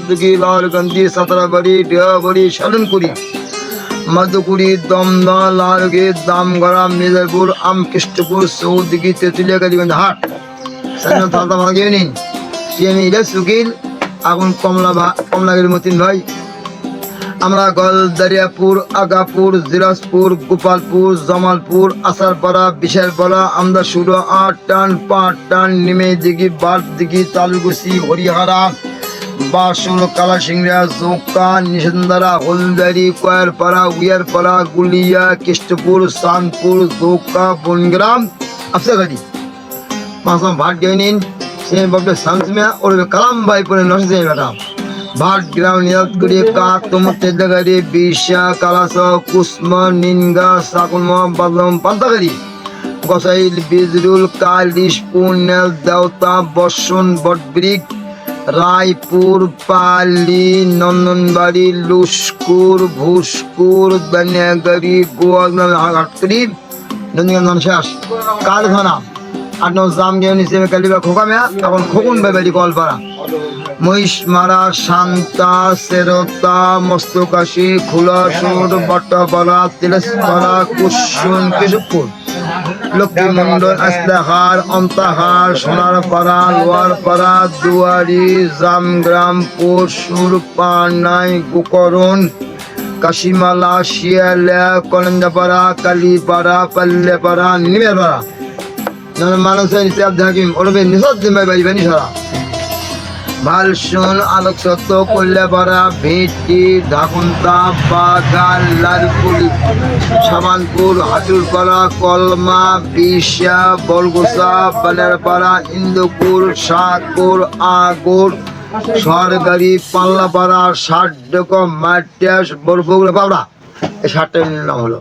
দুর্দুকি লালগঞ্জি সাতরাবাড়ি ডিহাবাড়ি শালনকুড়ি মধুকুড়ি দমদা লালগি দামগড়া মির্জাপুর আমকৃষ্টপুর সৌদিকি তেঁতুলিয়া কালীগঞ্জ হাট সাইন থালতা ভাগিয়ে নিন আমি ইলিয়াস উকিল আগুন কমলাগির মতিন ভাই আমরা গলদারিয়াপুর আগাপুর জিরাজপুর গোপালপুর জামালপুর আসারপাড়া বিশালপাড়া আমদাসুরা 8 টান 5 টান নিমে দিঘি বাদ দিঘি তালগুছি হরিহারা বাসুর কালাসিংড়া জোকা নিশান্দারা হলদারি কয়ারপাড়া উইয়ারপাড়া গুলিয়া কৃষ্টপুর শানপুর জোকা বনগ্রাম আফসাগাড়ি পাঁচটা ভাট গিয়ে নিন সে বাবলে শামসমিয়া ওর কালাম ভাই পরে নশে বেটা ভাট গ্রাম নিয়াতগুড়ি কাতুম তেদাগাড়ি বিশা কালাস কুসমা নিনগা সাকুলমা বাদম পান্তাগাড়ি গোসাইল বিজরুল কালিশ পুনেল দেওতা বর্ষণ বটব্রিক রায়পুর পালি নন্দনবাড়ি লুস্কুর ভুসকুর দানিয়াগাড়ি গোয়ালগাড়ি নন্দীগঞ্জ শেষ কারখানা 8 9 জাম গিয়ে নিচে কালিবা খোকা মেয়া তখন খোকুন বেবেলি কলপাড়া মহিষমারা শান্তা সেরতা মস্তকাশি খুলাসুর বটপাড়া তিলেশপাড়া কুসুন কেশবপুর লক্ষ্মী মন্ডল আসলাহার অন্তাহার সোনারপাড়া লোয়ারপাড়া দুয়ারি জামগ্রামপুর সুরপানাই গোকরণ কাশিমালা শিয়ালা কলঞ্জাপাড়া কালীপাড়া পাল্লেপাড়া নিমেরপাড়া মানুষের হিসাব থাকিম ওরবে নিঃশ্বাস দিন বাড়ি নিশারা ভালসুন আলোক সত্য কল্যাপাড়া ভেটি ঢাকুন্তা বাগান লালপুলি সামানপুর হাটুরপাড়া কলমা বিশা বলগোসা বালেরপাড়া ইন্দুপুর শাহপুর আগর সরকারি পাল্লাপাড়া 60 মাটিয়াস বরফুগুলো পাবড়া এই 60টা নাম হলো।